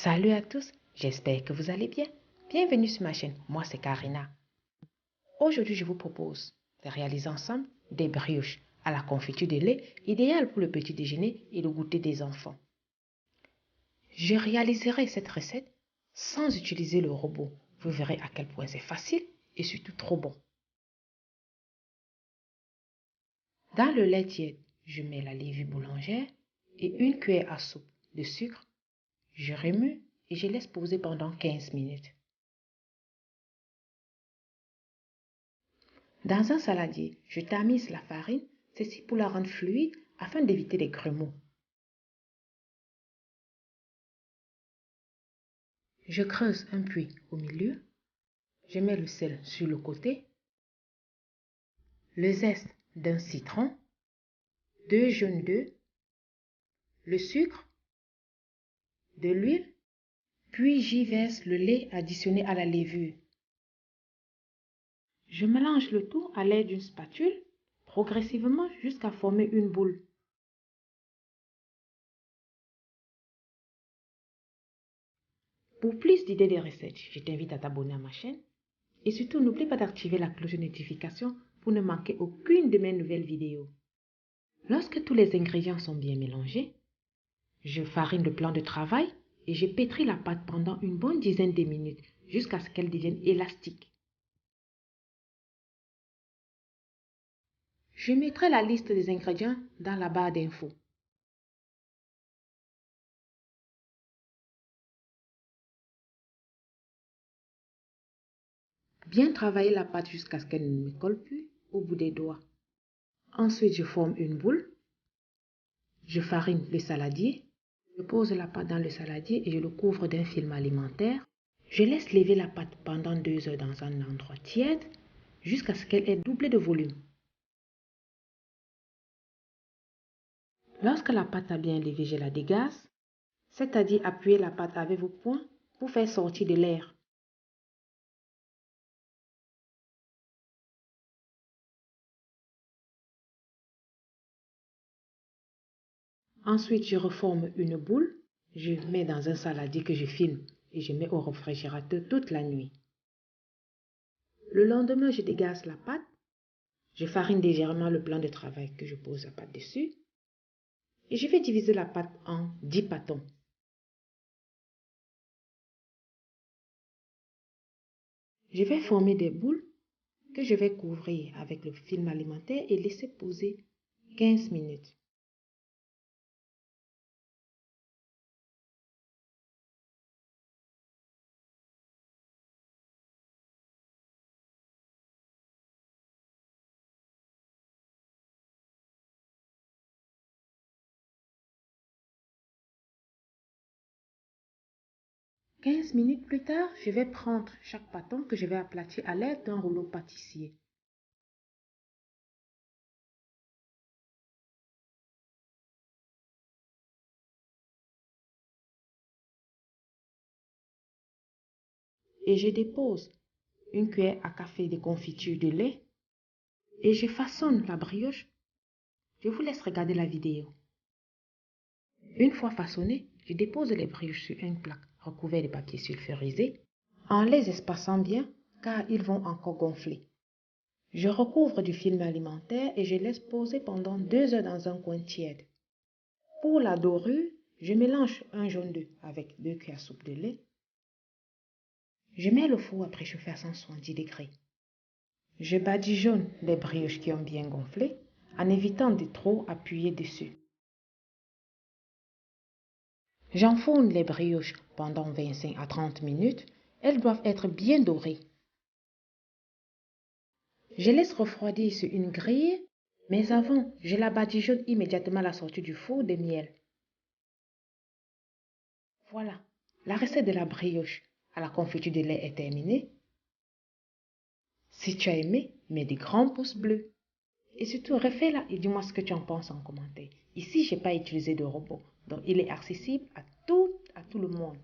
Salut à tous, j'espère que vous allez bien. Bienvenue sur ma chaîne, moi c'est Karina. Aujourd'hui, je vous propose de réaliser ensemble des brioches à la confiture de lait, idéales pour le petit déjeuner et le goûter des enfants. Je réaliserai cette recette sans utiliser le robot. Vous verrez à quel point c'est facile et surtout trop bon. Dans le lait tiède, je mets la levure boulangère et une cuillère à soupe de sucre. Je remue et je laisse poser pendant 15 minutes. Dans un saladier, je tamise la farine, ceci pour la rendre fluide afin d'éviter les grumeaux. Je creuse un puits au milieu, je mets le sel sur le côté, le zeste d'un citron, 2 jaunes d'œufs, le sucre, de l'huile, puis j'y verse le lait additionné à la levure. Je mélange le tout à l'aide d'une spatule, progressivement jusqu'à former une boule. Pour plus d'idées de recettes, je t'invite à t'abonner à ma chaîne. Et surtout, n'oublie pas d'activer la cloche de notification pour ne manquer aucune de mes nouvelles vidéos. Lorsque tous les ingrédients sont bien mélangés, je farine le plan de travail et je pétris la pâte pendant une bonne dizaine de minutes jusqu'à ce qu'elle devienne élastique. Je mettrai la liste des ingrédients dans la barre d'infos. Bien travailler la pâte jusqu'à ce qu'elle ne me colle plus au bout des doigts. Ensuite, je forme une boule. Je farine le saladier. Je pose la pâte dans le saladier et je le couvre d'un film alimentaire. Je laisse lever la pâte pendant 2 heures dans un endroit tiède jusqu'à ce qu'elle ait doublé de volume. Lorsque la pâte a bien levé, je la dégaze, c'est-à-dire appuyez la pâte avec vos poings pour faire sortir de l'air. Ensuite, je reforme une boule, je mets dans un saladier que je filme et je mets au réfrigérateur toute la nuit. Le lendemain, je dégaze la pâte, je farine légèrement le plan de travail que je pose la pâte dessus et je vais diviser la pâte en 10 pâtons. Je vais former des boules que je vais couvrir avec le film alimentaire et laisser poser 15 minutes. Quinze minutes plus tard, je vais prendre chaque pâton que je vais aplatir à l'aide d'un rouleau pâtissier. Et je dépose une cuillère à café de confiture de lait et je façonne la brioche. Je vous laisse regarder la vidéo. Une fois façonnées, je dépose les brioches sur une plaque recouverte de papier sulfurisé en les espaçant bien car ils vont encore gonfler. Je recouvre du film alimentaire et je laisse poser pendant 2 heures dans un coin tiède. Pour la dorure, je mélange un jaune d'œuf avec 2 cuillères à soupe de lait. Je mets le four à préchauffer à 170 degrés. Je badigeonne les brioches qui ont bien gonflé en évitant de trop appuyer dessus. J'enfourne les brioches pendant 25 à 30 minutes. Elles doivent être bien dorées. Je laisse refroidir sur une grille, mais avant, je la badigeonne immédiatement à la sortie du four de miel. Voilà, la recette de la brioche à la confiture de lait est terminée. Si tu as aimé, mets des grands pouces bleus. Et surtout, refais-la et dis-moi ce que tu en penses en commentaire. Ici, je n'ai pas utilisé de robot, donc il est accessible à tout le monde.